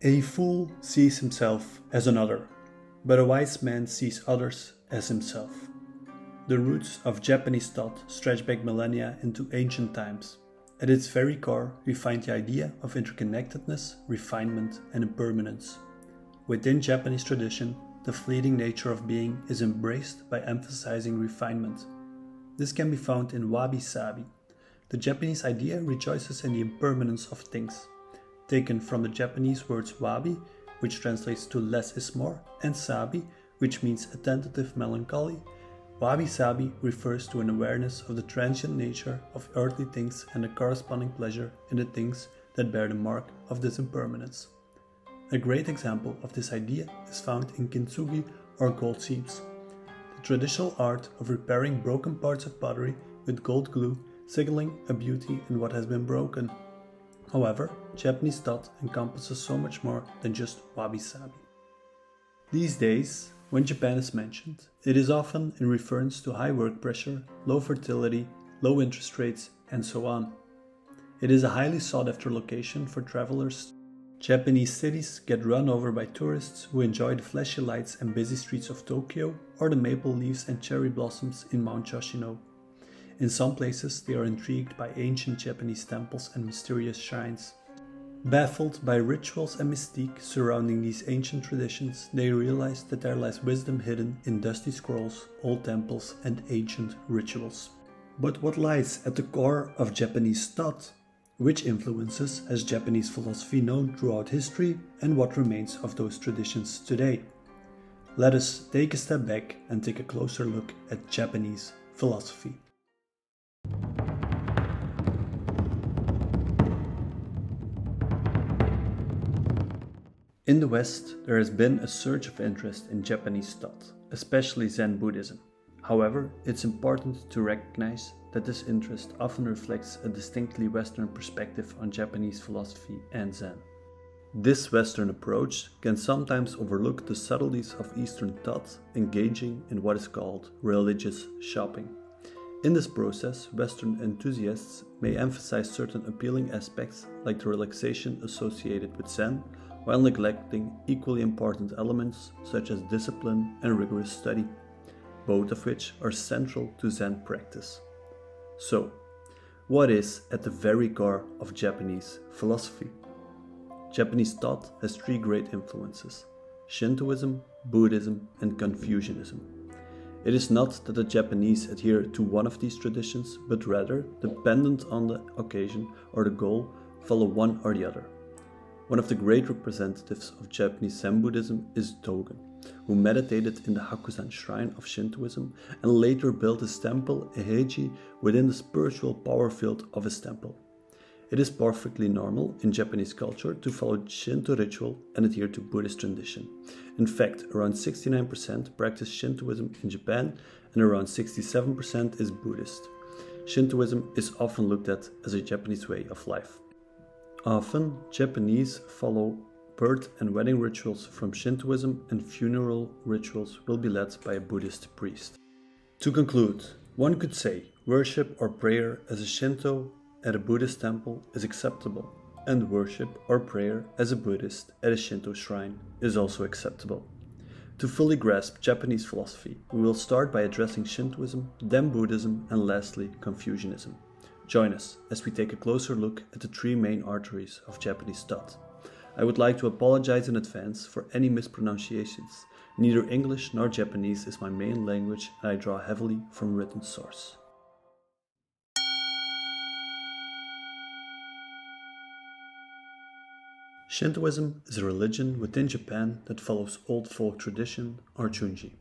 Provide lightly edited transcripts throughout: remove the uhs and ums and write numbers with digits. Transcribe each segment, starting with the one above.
A fool sees himself as another, but a wise man sees others as himself. The roots of Japanese thought stretch back millennia into ancient times. At its very core, we find the idea of interconnectedness, refinement, and impermanence. Within Japanese tradition, the fleeting nature of being is embraced by emphasizing refinement. This can be found in wabi-sabi. The Japanese idea rejoices in the impermanence of things. Taken from the Japanese words wabi, which translates to less is more, and sabi, which means a tentative melancholy, wabi-sabi refers to an awareness of the transient nature of earthly things and a corresponding pleasure in the things that bear the mark of this impermanence. A great example of this idea is found in kintsugi or gold seams, the traditional art of repairing broken parts of pottery with gold glue, signaling a beauty in what has been broken. However, Japanese thought encompasses so much more than just wabi-sabi. These days, when Japan is mentioned, it is often in reference to high work pressure, low fertility, low interest rates, and so on. It is a highly sought-after location for travelers. Japanese cities get run over by tourists who enjoy the flashy lights and busy streets of Tokyo or the maple leaves and cherry blossoms in Mount Yoshino. In some places, they are intrigued by ancient Japanese temples and mysterious shrines. Baffled by rituals and mystique surrounding these ancient traditions, they realize that there lies wisdom hidden in dusty scrolls, old temples, and ancient rituals. But what lies at the core of Japanese thought? Which influences has Japanese philosophy known throughout history, and what remains of those traditions today? Let us take a step back and take a closer look at Japanese philosophy. In the West, there has been a surge of interest in Japanese thought, especially Zen Buddhism. However, it's important to recognize that this interest often reflects a distinctly Western perspective on Japanese philosophy and Zen. This Western approach can sometimes overlook the subtleties of Eastern thought, engaging in what is called religious shopping. In this process, Western enthusiasts may emphasize certain appealing aspects like the relaxation associated with Zen, while neglecting equally important elements such as discipline and rigorous study, both of which are central to Zen practice. So, what is at the very core of Japanese philosophy? Japanese thought has three great influences: Shintoism, Buddhism, and Confucianism. It is not that the Japanese adhere to one of these traditions, but rather, dependent on the occasion or the goal, follow one or the other. One of the great representatives of Japanese Zen Buddhism is Dogen, who meditated in the Hakusan shrine of Shintoism and later built his temple Eheji within the spiritual power field of his temple. It is perfectly normal in Japanese culture to follow Shinto ritual and adhere to Buddhist tradition. In fact, around 69% practice Shintoism in Japan and around 67% is Buddhist. Shintoism is often looked at as a Japanese way of life. Often, Japanese follow birth and wedding rituals from Shintoism, and funeral rituals will be led by a Buddhist priest. To conclude, one could say worship or prayer as a Shinto at a Buddhist temple is acceptable, and worship or prayer as a Buddhist at a Shinto shrine is also acceptable. To fully grasp Japanese philosophy, we will start by addressing Shintoism, then Buddhism, and lastly Confucianism. Join us as we take a closer look at the three main arteries of Japanese thought. I would like to apologize in advance for any mispronunciations. Neither English nor Japanese is my main language, and I draw heavily from written source. Shintoism is a religion within Japan that follows old folk tradition or chunji.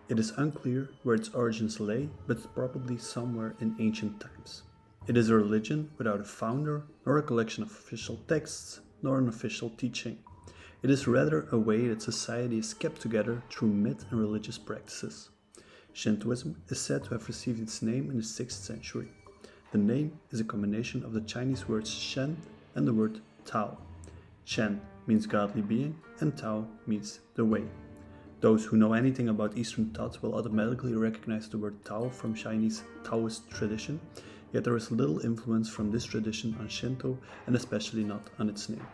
It is unclear where its origins lay, but probably somewhere in ancient times. It is a religion without a founder, nor a collection of official texts, nor an official teaching. It is rather a way that society is kept together through myth and religious practices. Shintoism is said to have received its name in the 6th century. The name is a combination of the Chinese words Shen and the word Tao. Shen means godly being, and Tao means the way. Those who know anything about Eastern thought will automatically recognize the word Tao from Chinese Taoist tradition, yet there is little influence from this tradition on Shinto, and especially not on its name.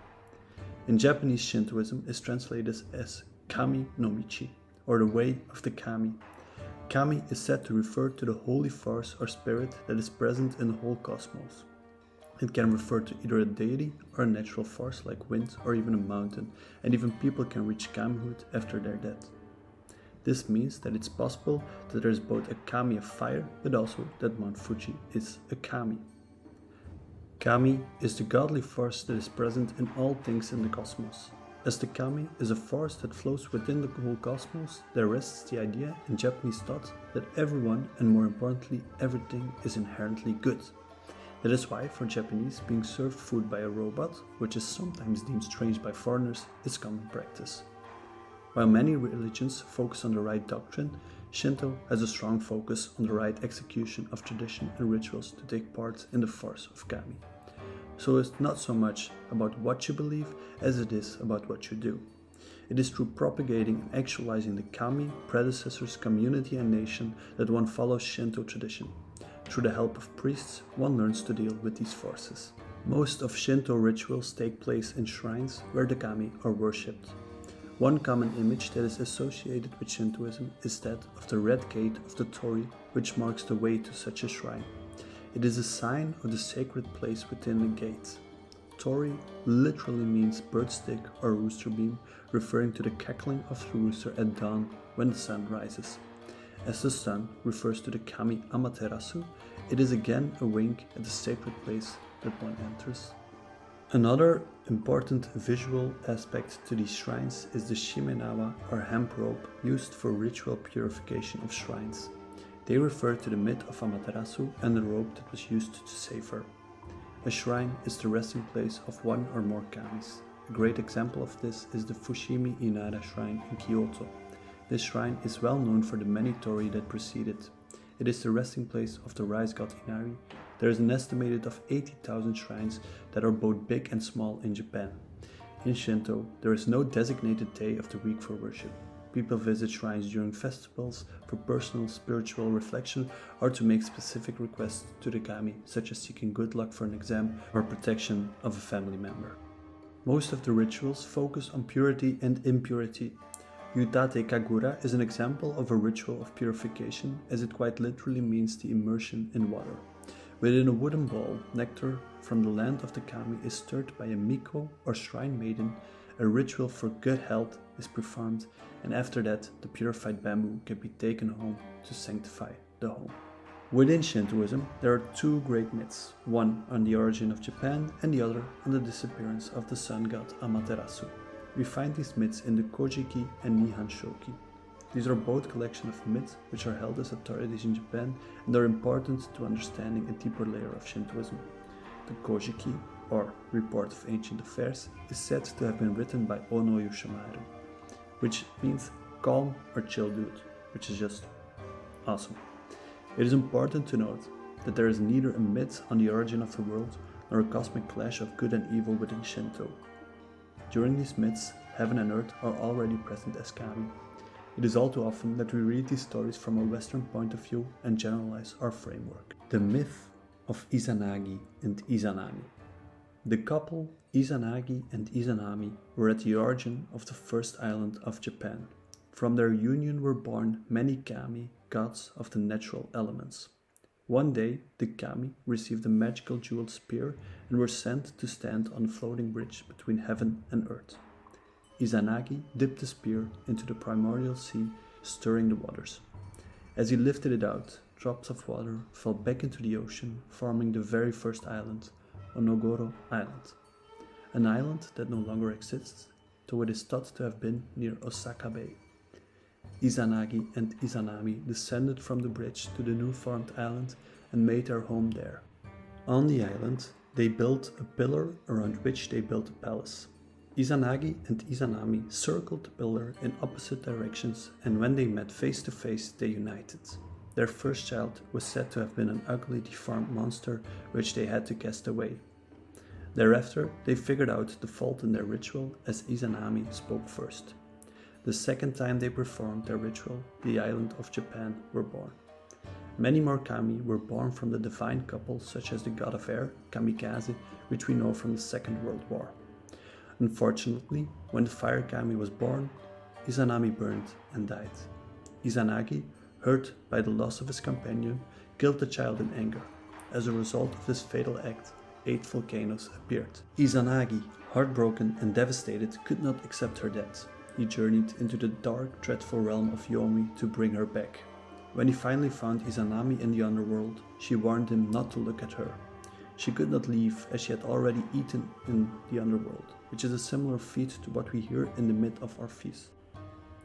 In Japanese, Shintoism is translated as Kami no Michi, or the way of the Kami. Kami is said to refer to the holy force or spirit that is present in the whole cosmos. It can refer to either a deity or a natural force like wind or even a mountain, and even people can reach kamihood after their death. This means that it's possible that there is both a kami of fire, but also that Mount Fuji is a kami. Kami is the godly force that is present in all things in the cosmos. As the kami is a force that flows within the whole cosmos, there rests the idea in Japanese thought that everyone, and more importantly everything, is inherently good. That is why for Japanese, being served food by a robot, which is sometimes deemed strange by foreigners, is common practice. While many religions focus on the right doctrine, Shinto has a strong focus on the right execution of tradition and rituals to take part in the force of kami. So it's not so much about what you believe as it is about what you do. It is through propagating and actualizing the kami, predecessors, community and nation that one follows Shinto tradition. Through the help of priests, one learns to deal with these forces. Most of Shinto rituals take place in shrines where the kami are worshipped. One common image that is associated with Shintoism is that of the red gate of the torii, which marks the way to such a shrine. It is a sign of the sacred place within the gate. Torii literally means birdstick or rooster beam, referring to the cackling of the rooster at dawn when the sun rises. As the sun refers to the kami Amaterasu, it is again a wink at the sacred place that one enters. Another important visual aspect to these shrines is the shimenawa or hemp rope used for ritual purification of shrines. They refer to the myth of Amaterasu and the rope that was used to save her. A shrine is the resting place of one or more kamis. A great example of this is the Fushimi Inara shrine in Kyoto. This shrine is well known for the many torii that precede it. It is the resting place of the rice god Inari. There is an estimated of 80,000 shrines that are both big and small in Japan. In Shinto, there is no designated day of the week for worship. People visit shrines during festivals for personal spiritual reflection or to make specific requests to the kami, such as seeking good luck for an exam or protection of a family member. Most of the rituals focus on purity and impurity. Yutate Kagura is an example of a ritual of purification, as it quite literally means the immersion in water. Within a wooden bowl, nectar from the land of the kami is stirred by a miko or shrine maiden. A ritual for good health is performed, and after that the purified bamboo can be taken home to sanctify the home. Within Shintoism there are two great myths, one on the origin of Japan and the other on the disappearance of the sun god Amaterasu. We find these myths in the Kojiki and Nihon Shoki. These are both collections of myths which are held as authorities in Japan and are important to understanding a deeper layer of Shintoism. The Kojiki, or Report of Ancient Affairs, is said to have been written by Ono Yoshamaru, which means calm or chill dude, which is just awesome. It is important to note that there is neither a myth on the origin of the world nor a cosmic clash of good and evil within Shinto. During these myths, heaven and earth are already present as kami. It is all too often that we read these stories from a Western point of view and generalize our framework. The myth of Izanagi and Izanami. The couple Izanagi and Izanami were at the origin of the first island of Japan. From their union were born many kami, gods of the natural elements. One day, the kami received a magical jeweled spear and were sent to stand on a floating bridge between heaven and earth. Izanagi dipped the spear into the primordial sea, stirring the waters. As he lifted it out, drops of water fell back into the ocean, forming the very first island, Onogoro Island. An island that no longer exists, though it is thought to have been near Osaka Bay. Izanagi and Izanami descended from the bridge to the new formed island and made their home there. On the island, they built a pillar around which they built a palace. Izanagi and Izanami circled the pillar in opposite directions, and when they met face to face, they united. Their first child was said to have been an ugly, deformed monster which they had to cast away. Thereafter, they figured out the fault in their ritual as Izanami spoke first. The second time they performed their ritual, the island of Japan were born. Many more kami were born from the divine couple, such as the god of air, Kamikaze, which we know from the Second World War. Unfortunately, when the fire kami was born, Izanami burned and died. Izanagi, hurt by the loss of his companion, killed the child in anger. As a result of this fatal act, 8 volcanoes appeared. Izanagi, heartbroken and devastated, could not accept her death. He journeyed into the dark, dreadful realm of Yomi to bring her back. When he finally found Izanami in the underworld, she warned him not to look at her. She could not leave as she had already eaten in the underworld, which is a similar feat to what we hear in the myth of Orpheus.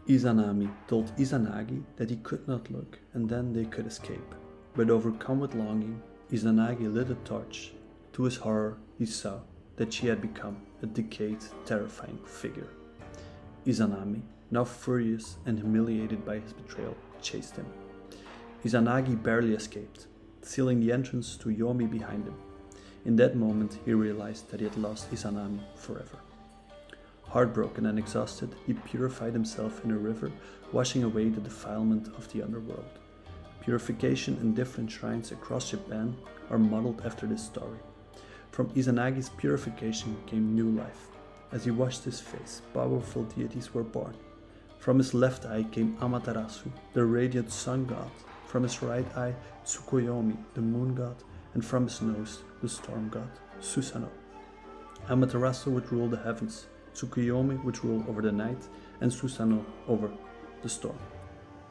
Izanami told Izanagi that he could not look and then they could escape. But overcome with longing, Izanagi lit a torch. To his horror, he saw that she had become a decayed, terrifying figure. Izanami, now furious and humiliated by his betrayal, chased him. Izanagi barely escaped, sealing the entrance to Yomi behind him. In that moment, he realized that he had lost Izanami forever. Heartbroken and exhausted, he purified himself in a river, washing away the defilement of the underworld. Purification in different shrines across Japan are modeled after this story. From Izanagi's purification came new life. As he washed his face, powerful deities were born. From his left eye came Amaterasu, the radiant sun god. From his right eye, Tsukuyomi, the moon god. And from his nose, the storm god, Susannoo. Amaterasu would rule the heavens, Tsukuyomi would rule over the night, and Susanoo over the storm.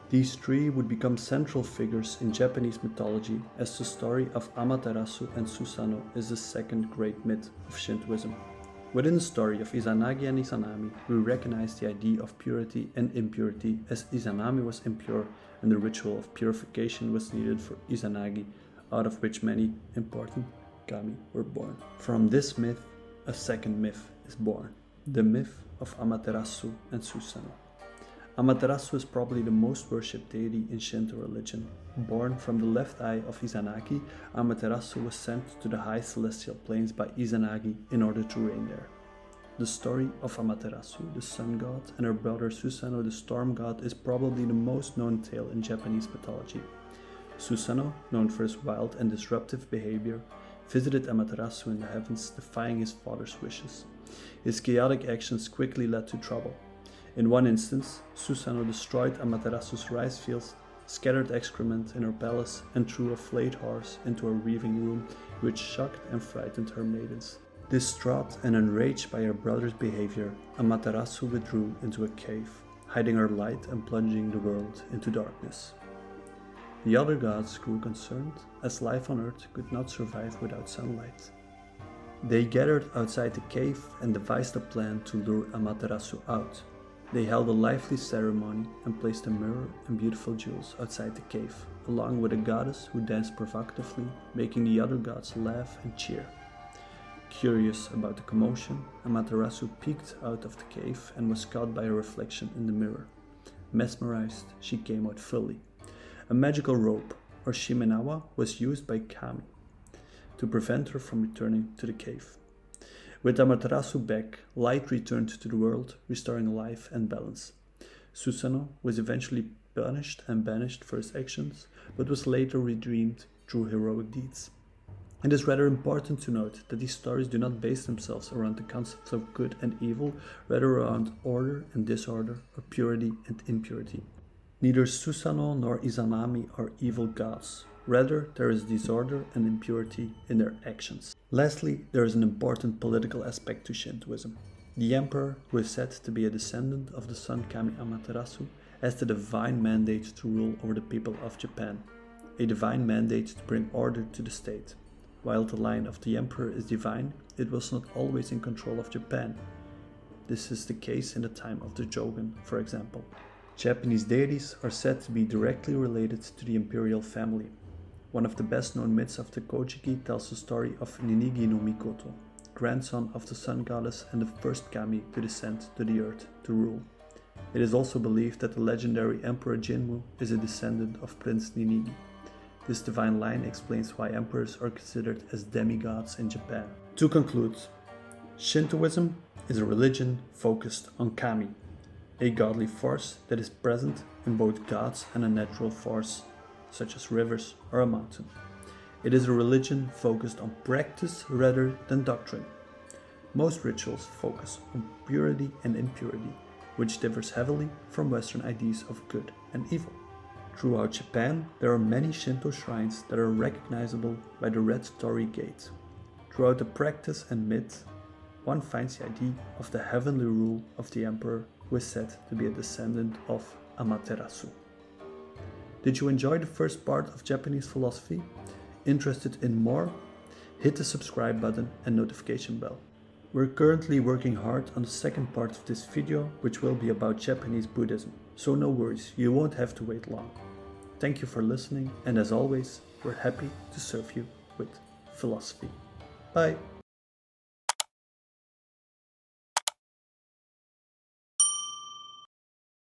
These 3 would become central figures in Japanese mythology, as the story of Amaterasu and Susanoo is the second great myth of Shintoism. Within the story of Izanagi and Izanami, we recognize the idea of purity and impurity, as Izanami was impure and the ritual of purification was needed for Izanagi, out of which many important kami were born. From this myth, a second myth is born, the myth of Amaterasu and Susanoo. Amaterasu is probably the most worshipped deity in Shinto religion. Born from the left eye of Izanagi, Amaterasu was sent to the high celestial planes by Izanagi in order to reign there. The story of Amaterasu, the sun god, and her brother Susanoo, the storm god, is probably the most known tale in Japanese mythology. Susanoo, known for his wild and disruptive behavior, visited Amaterasu in the heavens, defying his father's wishes. His chaotic actions quickly led to trouble. In one instance, Susanoo destroyed Amaterasu's rice fields, scattered excrement in her palace, and threw a flayed horse into her weaving room, which shocked and frightened her maidens. Distraught and enraged by her brother's behavior, Amaterasu withdrew into a cave, hiding her light and plunging the world into darkness. The other gods grew concerned, as life on earth could not survive without sunlight. They gathered outside the cave and devised a plan to lure Amaterasu out. They held a lively ceremony and placed a mirror and beautiful jewels outside the cave, along with a goddess who danced provocatively, making the other gods laugh and cheer. Curious about the commotion, Amaterasu peeked out of the cave and was caught by a reflection in the mirror. Mesmerized, she came out fully. A magical rope, or shimenawa, was used by kami to prevent her from returning to the cave. With Amaterasu back, light returned to the world, restoring life and balance. Susanoo was eventually punished and banished for his actions, but was later redeemed through heroic deeds. It is rather important to note that these stories do not base themselves around the concepts of good and evil, rather around order and disorder, or purity and impurity. Neither Susanoo nor Izanami are evil gods. Rather, there is disorder and impurity in their actions. Lastly, there is an important political aspect to Shintoism. The emperor, who is said to be a descendant of the sun kami Amaterasu, has the divine mandate to rule over the people of Japan, a divine mandate to bring order to the state. While the line of the emperor is divine, it was not always in control of Japan. This is the case in the time of the Jogan, for example. Japanese deities are said to be directly related to the imperial family. One of the best-known myths of the Kojiki tells the story of Ninigi no Mikoto, grandson of the sun goddess and the first kami to descend to the earth to rule. It is also believed that the legendary Emperor Jinmu is a descendant of Prince Ninigi. This divine line explains why emperors are considered as demigods in Japan. To conclude, Shintoism is a religion focused on kami, a godly force that is present in both gods and a natural force, such as rivers or a mountain. It is a religion focused on practice rather than doctrine. Most rituals focus on purity and impurity, which differs heavily from Western ideas of good and evil. Throughout Japan, there are many Shinto shrines that are recognizable by the red torii gate. Throughout the practice and myth, one finds the idea of the heavenly rule of the emperor, who is said to be a descendant of Amaterasu. Did you enjoy the first part of Japanese philosophy? Interested in more? Hit the subscribe button and notification bell. We're currently working hard on the second part of this video, which will be about Japanese Buddhism, so no worries, you won't have to wait long. Thank you for listening, and as always, we're happy to serve you with philosophy. Bye!